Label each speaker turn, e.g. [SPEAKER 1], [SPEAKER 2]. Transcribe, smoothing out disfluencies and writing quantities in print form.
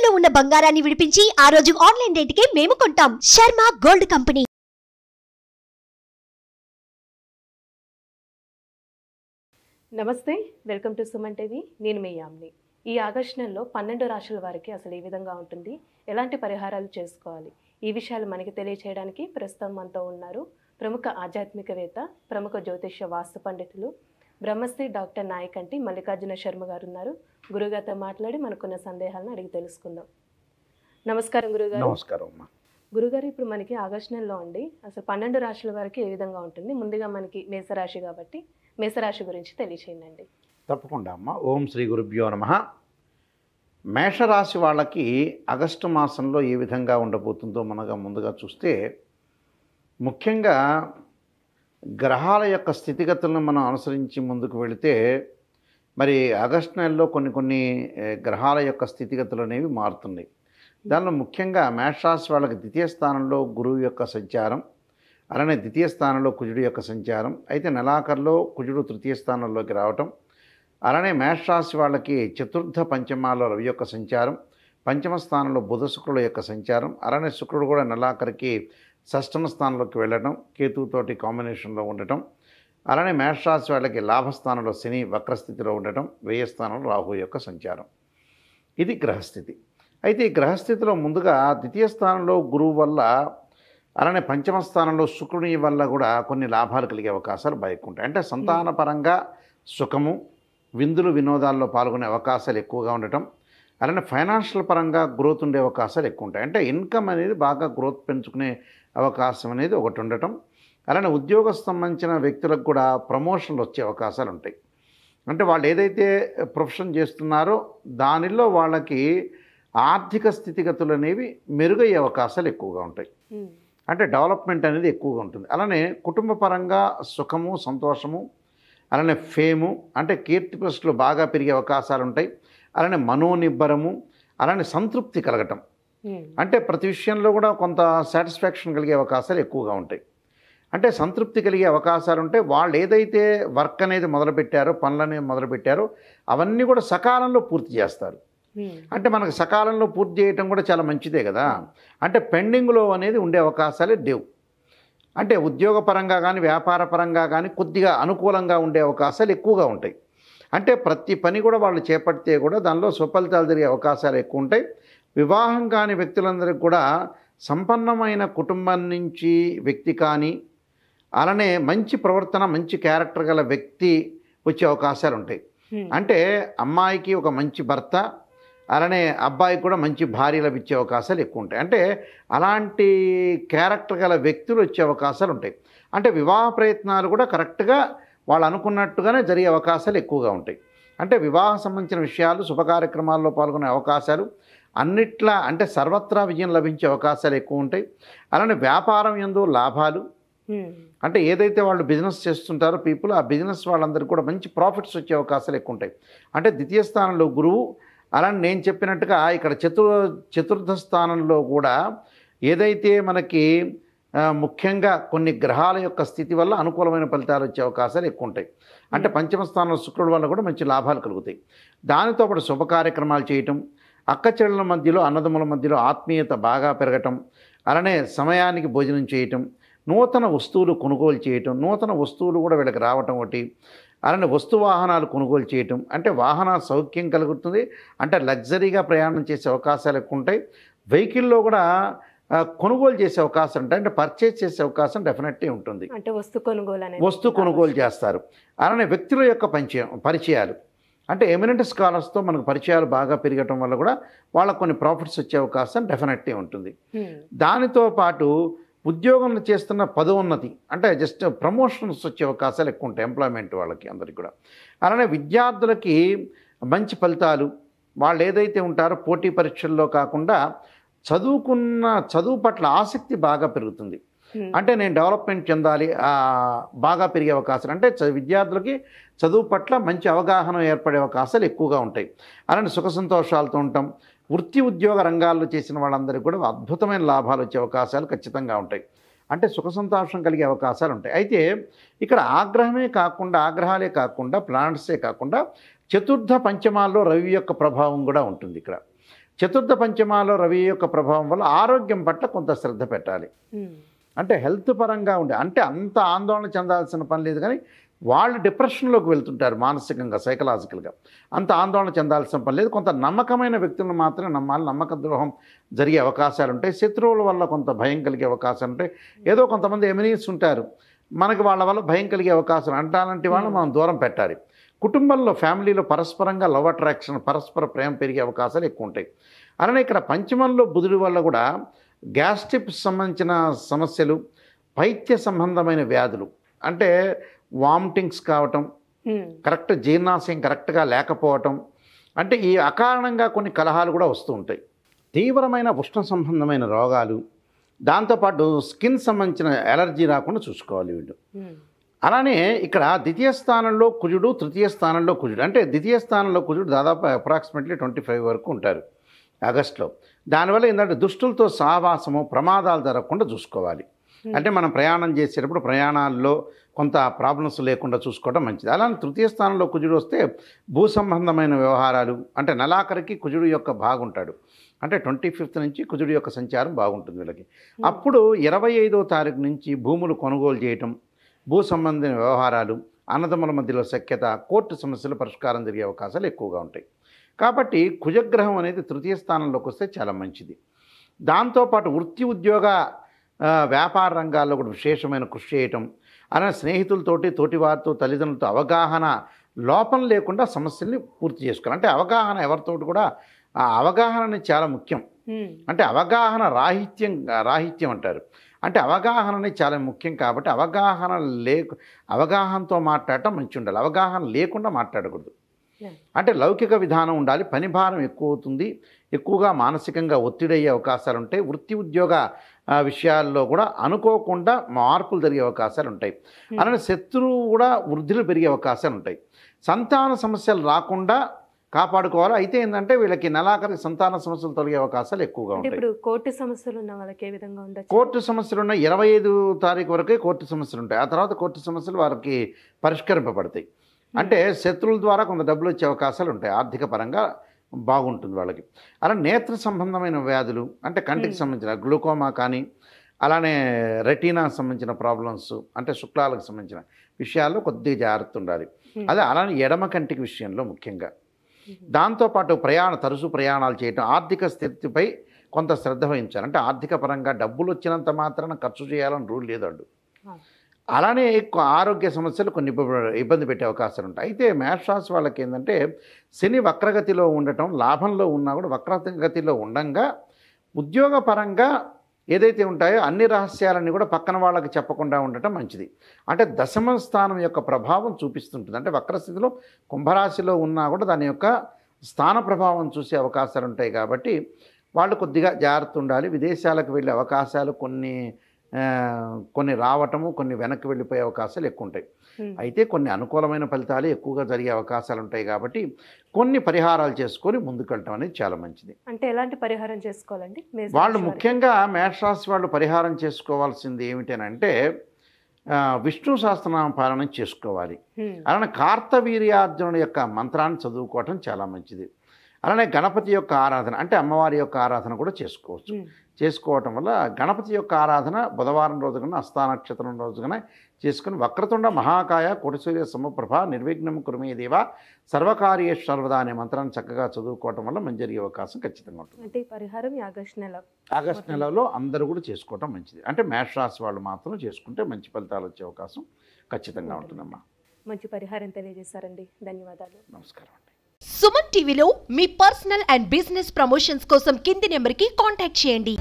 [SPEAKER 1] తాకట్టులో ఉన్న బంగారాన్ని విడిపించి ఆ రోజు ఆన్లైన్ రేటుకే మేము కొంటాం. Sharma gold company.
[SPEAKER 2] నమస్తే, వెల్కమ్ టు సుమన్ టీవీ. నేను మీ యామ్ని. ఈ ఆగస్టు నెలలో 12 రాశుల వారికి అసలు ఏ విధంగా ఉంటుంది, ఎలాంటి పరిహారాలు చేసుకోవాలి, ఈ విషయాలు మనకి తెలియచేయడానికి ప్రస్తుతం మనతో ఉన్నారు ప్రముఖ ఆధ్యాత్మికవేత్త, ప్రముఖ జ్యోతిష్య వాస్తు పండితులు, బ్రహ్మశ్రీ డాక్టర్ నాయకంటి మల్లికార్జున శర్మ గారు ఉన్నారు. గురుగారితో మాట్లాడి మనకున్న సందేహాలను అడిగి తెలుసుకుందాం. నమస్కారం గురుగారు.
[SPEAKER 3] నమస్కారం అమ్మా.
[SPEAKER 2] గురుగారు, ఇప్పుడు మనకి ఆగస్టు నెలలో అండి అసలు 12 రాశుల వారికి ఏ విధంగా ఉంటుంది? ముందుగా మనకి మేషరాశి కాబట్టి మేషరాశి గురించి తెలియచేయండి.
[SPEAKER 3] తప్పకుండా అమ్మ. ఓం శ్రీ గురుభ్యో నమః. మేషరాశి వాళ్ళకి ఆగస్టు మాసంలో ఏ విధంగా ఉండబోతుందో ముందుగా చూస్తే, ముఖ్యంగా గ్రహాల యొక్క స్థితిగతులను మనం అనుసరించి ముందుకు వెళితే, మరి ఆగస్టు నెలలో కొన్ని గ్రహాల యొక్క స్థితిగతులు అనేవి మారుతున్నాయి. దానిలో ముఖ్యంగా మేషరాశి వాళ్ళకి ద్వితీయ స్థానంలో గురువు యొక్క సంచారం, అలానే ద్వితీయ స్థానంలో కుజుడు యొక్క సంచారం. అయితే నెలాఖరులో కుజుడు తృతీయ స్థానంలోకి రావటం, అలానే మేషరాశి వాళ్ళకి చతుర్థ పంచమాల్లో రవి యొక్క సంచారం, పంచమ స్థానంలో బుధ శుక్రుల యొక్క సంచారం, అలానే శుక్రుడు కూడా నెలాఖరికి షష్టమ స్థానంలోకి వెళ్ళటం, కేతువుతోటి కాంబినేషన్లో ఉండటం, అలానే మేషరాశి వాళ్ళకి లాభస్థానంలో శని వక్రస్థితిలో ఉండటం, వ్యయ స్థానంలో రాహు యొక్క సంచారం. ఇది గ్రహస్థితి. అయితే ఈ గ్రహస్థితిలో ముందుగా ద్వితీయ స్థానంలో గురువు వల్ల, అలానే పంచమ స్థానంలో శుక్రుని వల్ల కూడా కొన్ని లాభాలు కలిగే అవకాశాలు బాగుంటాయి. అంటే సంతానపరంగా సుఖము, విందులు వినోదాల్లో పాల్గొనే అవకాశాలు ఎక్కువగా ఉండటం, అలానే ఫైనాన్షియల్ పరంగా గ్రోత్ ఉండే అవకాశాలు ఎక్కువ ఉంటాయి. అంటే ఇన్కమ్ అనేది బాగా గ్రోత్ పెంచుకునే అవకాశం అనేది ఒకటి ఉండటం, అలానే ఉద్యోగ సంబంధించిన వ్యక్తులకు కూడా ప్రమోషన్లు వచ్చే అవకాశాలు ఉంటాయి. అంటే వాళ్ళు ఏదైతే ప్రొఫెషన్ చేస్తున్నారో దానిలో వాళ్ళకి ఆర్థిక స్థితిగతులు అనేవి మెరుగయ్యే అవకాశాలు ఎక్కువగా ఉంటాయి. అంటే డెవలప్మెంట్ అనేది ఎక్కువగా ఉంటుంది. అలానే కుటుంబ పరంగా సుఖము, సంతోషము, అలానే ఫేము, అంటే కీర్తి ప్రతిష్టలు బాగా పెరిగే అవకాశాలు ఉంటాయి. అలానే మనోనిబ్బరము, అలానే సంతృప్తి కలగటం, అంటే ప్రతి విషయంలో కూడా కొంత సాటిస్ఫాక్షన్ కలిగే అవకాశాలు ఎక్కువగా ఉంటాయి. అంటే సంతృప్తి కలిగే అవకాశాలు ఉంటే వాళ్ళు ఏదైతే వర్క్ అనేది మొదలుపెట్టారో, పనులు అనేవి మొదలుపెట్టారో అవన్నీ కూడా సకాలంలో పూర్తి చేస్తారు. అంటే మనకు సకాలంలో పూర్తి చేయటం కూడా చాలా మంచిదే కదా. అంటే పెండింగ్లో అనేది ఉండే అవకాశాలే లేవు. అంటే ఉద్యోగపరంగా కానీ వ్యాపార పరంగా కానీ కొద్దిగా అనుకూలంగా ఉండే అవకాశాలు ఎక్కువగా ఉంటాయి. అంటే ప్రతి పని కూడా వాళ్ళు చేపడితే కూడా దానిలో సుఫలితాలు జరిగే అవకాశాలు ఎక్కువ ఉంటాయి. వివాహం కాని వ్యక్తులందరికీ కూడా సంపన్నమైన కుటుంబం నుంచి వ్యక్తి కానీ, అలానే మంచి ప్రవర్తన, మంచి క్యారెక్టర్ గల వ్యక్తి వచ్చే అవకాశాలు ఉంటాయి. అంటే అమ్మాయికి ఒక మంచి భర్త, అలానే అబ్బాయికి కూడా మంచి భార్య లభించే అవకాశాలు ఎక్కువ ఉంటాయి. అంటే అలాంటి క్యారెక్టర్ గల వ్యక్తులు వచ్చే అవకాశాలు ఉంటాయి. అంటే వివాహ ప్రయత్నాలు కూడా కరెక్ట్గా వాళ్ళు అనుకున్నట్టుగానే జరిగే అవకాశాలు ఎక్కువగా ఉంటాయి. అంటే వివాహ సంబంధించిన విషయాలు, శుభ కార్యక్రమాల్లో పాల్గొనే అవకాశాలు అన్నిట్లా, అంటే సర్వత్రా విజయం లభించే అవకాశాలు ఎక్కువ ఉంటాయి. అలానే వ్యాపారం యందు లాభాలు, అంటే ఏదైతే వాళ్ళు బిజినెస్ చేస్తుంటారో పీపుల్, ఆ బిజినెస్ వాళ్ళందరికీ కూడా మంచి ప్రాఫిట్స్ వచ్చే అవకాశాలు ఎక్కువ ఉంటాయి. అంటే ద్వితీయ స్థానంలో గురువు, అలానే నేను చెప్పినట్టుగా ఇక్కడ చతుర్థ స్థానంలో కూడా ఏదైతే మనకి ముఖ్యంగా కొన్ని గ్రహాల యొక్క స్థితి వల్ల అనుకూలమైన ఫలితాలు వచ్చే అవకాశాలు ఎక్కువ ఉంటాయి. అంటే పంచమ స్థానంలో శుక్రుడి వల్ల కూడా మంచి లాభాలు కలుగుతాయి. దానితో పాటు శుభ కార్యక్రమాలు చేయటం, అక్కచెల్లెల మధ్యలో, అన్నదమ్ముల మధ్యలో ఆత్మీయత బాగా పెరగటం, అలానే సమయానికి భోజనం చేయటం, నూతన వస్తువులు కొనుగోలు చేయటం, నూతన వస్తువులు కూడా వీళ్ళకి రావటం ఒకటి, అలానే వస్తు వాహనాలు కొనుగోలు చేయటం, అంటే వాహన సౌఖ్యం కలుగుతుంది. అంటే లగ్జరీగా ప్రయాణం చేసే అవకాశాలు ఎక్కువ ఉంటాయి. వెహికల్లో కూడా కొనుగోలు చేసే అవకాశం ఉంటాయి. అంటే పర్చేజ్ చేసే అవకాశం డెఫినెట్లీ ఉంటుంది.
[SPEAKER 2] అంటే వస్తు కొనుగోలు
[SPEAKER 3] చేస్తారు. అలానే వ్యక్తుల యొక్క పరిచయాలు, అంటే ఎమినెంట్ స్కాలర్స్తో మనకు పరిచయాలు బాగా పెరగటం వల్ల కూడా వాళ్ళకు కొన్ని ప్రాఫిట్స్ వచ్చే అవకాశం డెఫినెట్లీ ఉంటుంది. దానితో పాటు ఉద్యోగంలో చేస్తున్న పదోన్నతి, అంటే జస్ట్ ప్రమోషన్స్ వచ్చే అవకాశాలు ఎక్కువ ఉంటాయి ఎంప్లాయ్మెంట్ వాళ్ళకి అందరికీ కూడా. అలానే విద్యార్థులకి మంచి ఫలితాలు, వాళ్ళు ఏదైతే ఉంటారో పోటీ పరీక్షల్లో కాకుండా చదువు పట్ల ఆసక్తి బాగా పెరుగుతుంది. అంటే నేను డెవలప్మెంట్ చెందాలి, బాగా పెరిగే అవకాశాలు, అంటే విద్యార్థులకి చదువు పట్ల మంచి అవగాహన ఏర్పడే అవకాశాలు ఎక్కువగా ఉంటాయి. అలానే సుఖ సంతోషాలతో ఉంటాం. వృత్తి ఉద్యోగ రంగాల్లో చేసిన వాళ్ళందరికీ కూడా అద్భుతమైన లాభాలు వచ్చే అవకాశాలు ఖచ్చితంగా ఉంటాయి. అంటే సుఖ సంతోషం కలిగే అవకాశాలు ఉంటాయి. అయితే ఇక్కడ ఆగ్రహాలే కాకుండా ప్లానెట్సే కాకుండా చతుర్థ పంచమాల్లో రవి యొక్క ప్రభావం కూడా ఉంటుంది. ఇక్కడ చతుర్థ పంచమాలో రవి యొక్క ప్రభావం వల్ల ఆరోగ్యం పట్ల కొంత శ్రద్ధ పెట్టాలి. అంటే హెల్త్ పరంగా ఉండే, అంటే అంత ఆందోళన చెందాల్సిన పని లేదు, కానీ వాళ్ళు డిప్రెషన్లోకి వెళ్తుంటారు మానసికంగా, సైకలాజికల్గా. అంత ఆందోళన చెందాల్సిన పని లేదు. కొంత నమ్మకమైన వ్యక్తులను మాత్రమే నమ్మాలి. నమ్మక ద్రోహం జరిగే అవకాశాలు ఉంటాయి. శత్రువుల వల్ల కొంత భయం కలిగే అవకాశాలు ఉంటాయి. ఏదో కొంతమంది ఎమినీస్ ఉంటారు, మనకి వాళ్ళ వల్ల భయం కలిగే అవకాశాలు, అలాంటి వాళ్ళని మనం దూరం పెట్టాలి. కుటుంబంలో, ఫ్యామిలీలో పరస్పరంగా లవ్ అట్రాక్షన్, పరస్పర ప్రేమ పెరిగే అవకాశాలు ఎక్కువ ఉంటాయి. అలానే ఇక్కడ పంచమంలో బుధుడి వల్ల కూడా గ్యాస్ట్రిక్ సంబంధించిన సమస్యలు, పైత్య సంబంధమైన వ్యాధులు, అంటే వామిటింగ్స్ కావటం, కరెక్ట్ జీర్ణాశయం కరెక్ట్గా లేకపోవటం, అంటే ఈ అకారణంగా కొన్ని కలహాలు కూడా వస్తూ ఉంటాయి. తీవ్రమైన ఉష్ణ సంబంధమైన రోగాలు, దాంతోపాటు స్కిన్ సంబంధించిన ఎలర్జీ రాకుండా చూసుకోవాలి వీళ్ళు. అలానే ఇక్కడ ద్వితీయ స్థానంలో కుజుడు, తృతీయ స్థానంలో కుజుడు, అంటే ద్వితీయ స్థానంలో కుజుడు దాదాపు అప్రాక్సిమేట్లీ 25 వరకు ఉంటారు ఆగస్టులో. దానివల్ల ఏంటంటే దుష్టులతో సహవాసము, ప్రమాదాలు జరగకుండా చూసుకోవాలి. అంటే మనం ప్రయాణం చేసేటప్పుడు ప్రయాణాల్లో కొంత ప్రాబ్లమ్స్ లేకుండా చూసుకోవడం మంచిది. అలానే తృతీయ స్థానంలో కుజుడు వస్తే భూ సంబంధమైన వ్యవహారాలు, అంటే నెలాఖరికి కుజుడు యొక్క బాగుంటాడు, అంటే 25th నుంచి కుజుడు యొక్క సంచారం బాగుంటుంది వీళ్ళకి. అప్పుడు 25వ తారీఖు నుంచి భూములు కొనుగోలు చేయటం, భూ సంబంధించిన వ్యవహారాలు, అన్నదమ్ముల మధ్యలో సఖ్యత, కోర్టు సమస్యలు పరిష్కారం జరిగే అవకాశాలు ఎక్కువగా ఉంటాయి. కాబట్టి కుజగ్రహం అనేది తృతీయ స్థానంలోకి వస్తే చాలా మంచిది. దాంతోపాటు వృత్తి, ఉద్యోగ, వ్యాపార రంగాల్లో కూడా విశేషమైన కృషి చేయటం, అలానే స్నేహితులతోటి, తోటివారితో, తల్లిదండ్రులతో అవగాహన లోపం లేకుండా సమస్యల్ని పూర్తి చేసుకోవాలి. అంటే అవగాహన ఎవరితోటి కూడా, ఆ అవగాహన అనేది చాలా ముఖ్యం. అంటే అవగాహన రాహిత్యం అంటారు. అంటే అవగాహన అనేది చాలా ముఖ్యం. కాబట్టి అవగాహనతో మాట్లాడటం మంచి ఉండాలి, అవగాహన లేకుండా మాట్లాడకూడదు. అంటే లౌకిక విధానం ఉండాలి. పని భారం ఎక్కువ అవుతుంది, ఎక్కువగా మానసికంగా ఒత్తిడయ్యే అవకాశాలు ఉంటాయి. వృత్తి, ఉద్యోగ విషయాల్లో కూడా అనుకోకుండా మార్పులు జరిగే అవకాశాలు ఉంటాయి. అలానే శత్రువు కూడా వృద్ధిలో పెరిగే అవకాశాలు ఉంటాయి. సంతాన సమస్యలు రాకుండా కాపాడుకోవాలి. అయితే ఏంటంటే వీళ్ళకి నెలాఖరికి సంతాన సమస్యలు తొలగే అవకాశాలు ఎక్కువగా ఉంటాయి.
[SPEAKER 2] ఇప్పుడు కోర్టు సమస్యలు ఉన్న వాళ్ళకి ఏ విధంగా ఉండొచ్చు?
[SPEAKER 3] కోర్టు సమస్యలు ఉన్న 25 తారీఖు వరకే కోర్టు సమస్యలు ఉంటాయి. ఆ తర్వాత కోర్టు సమస్యలు వారికి పరిష్కరింపబడతాయి. అంటే శత్రువుల ద్వారా కొంత డబ్బులు వచ్చే అవకాశాలు ఉంటాయి. ఆర్థిక పరంగా బాగుంటుంది వాళ్ళకి. అలా నేత్ర సంబంధమైన వ్యాధులు, అంటే కంటికి సంబంధించిన గ్లూకోమా కానీ, అలానే రెటీనా సంబంధించిన ప్రాబ్లమ్స్, అంటే శుక్లాలకు సంబంధించిన విషయాల్లో కొద్దిగా జాగ్రత్త ఉండాలి. అదే అలానే ఎడమ కంటికి విషయంలో ముఖ్యంగా. దాంతోపాటు తరచూ ప్రయాణాలు చేయటం, ఆర్థిక స్థితిపై కొంత శ్రద్ధ వహించాలి. అంటే ఆర్థిక పరంగా డబ్బులు వచ్చినంత మాత్రాన ఖర్చు చేయాలని రూల్ లేదండు. అలానే ఆరోగ్య సమస్యలు కొన్ని ఇబ్బంది పెట్టే అవకాశాలు ఉంటాయి. అయితే మేషరాశి వాళ్ళకి ఏంటంటే శని వక్రగతిలో ఉండటం, లాభంలో ఉన్నా కూడా వక్రగతిలో ఉండంగా ఉద్యోగపరంగా ఏదైతే ఉంటాయో అన్ని రహస్యాలన్నీ కూడా పక్కన వాళ్ళకి చెప్పకుండా ఉండటం మంచిది. అంటే దశమ స్థానం యొక్క ప్రభావం చూపిస్తుంటుంది. అంటే వక్రస్థితిలో కుంభరాశిలో ఉన్నా కూడా దాని యొక్క స్థాన ప్రభావం చూసే అవకాశాలు ఉంటాయి. కాబట్టి వాళ్ళు కొద్దిగా జాగ్రత్త ఉండాలి. విదేశాలకు వెళ్ళే అవకాశాలు కొన్ని రావటము, కొన్ని వెనక్కి వెళ్ళిపోయే అవకాశాలు ఎక్కువ ఉంటాయి. అయితే కొన్ని అనుకూలమైన ఫలితాలు ఎక్కువగా జరిగే అవకాశాలు ఉంటాయి. కాబట్టి కొన్ని పరిహారాలు చేసుకొని ముందుకు వెళ్ళటం అనేది చాలా మంచిది.
[SPEAKER 2] అంటే ఎలాంటి పరిహారం చేసుకోవాలండి?
[SPEAKER 3] వాళ్ళు ముఖ్యంగా మేషరాశి వాళ్ళు పరిహారం చేసుకోవాల్సింది ఏమిటనంటే విష్ణు సహస్రనామ పారాయణం చేసుకోవాలి. అలానే కార్తవీర్యార్జునుడి యొక్క మంత్రాన్ని చదువుకోవటం చాలా మంచిది. అలానే గణపతి యొక్క ఆరాధన, అంటే అమ్మవారి యొక్క ఆరాధన కూడా చేసుకోవచ్చు. చేసుకోవటం వల్ల గణపతి యొక్క ఆరాధన బుధవారం రోజున, హస్త నక్షత్రం రోజున చేసుకుని వక్రతుండ మహాకాయ కోటిసూర్య సమప్రభ నిర్విఘ్నం కురుమే దేవ సర్వకార్యేషు సర్వదా అనే మంత్రాన్ని చక్కగా చదువుకోవటం వల్ల మంచి జరిగే అవకాశం ఖచ్చితంగా ఉంటుంది.
[SPEAKER 2] అంటే ఈ పరిహారం ఆగస్టు
[SPEAKER 3] నెలలో అందరూ కూడా చేసుకోవటం మంచిది. అంటే మేషరాశి వాళ్ళు మాత్రం చేసుకుంటే మంచి ఫలితాలు వచ్చే అవకాశం ఖచ్చితంగా ఉంటుందమ్మా.
[SPEAKER 2] మంచి పరిహారం తెలియజేశారండి, ధన్యవాదాలు.
[SPEAKER 3] నమస్కారం అండి.
[SPEAKER 1] సుమన్ టీవీలో మీ పర్సనల్ అండ్ బిజినెస్ ప్రమోషన్స్ కోసం కింది నెంబర్కి కాంటాక్ట్ చేయండి.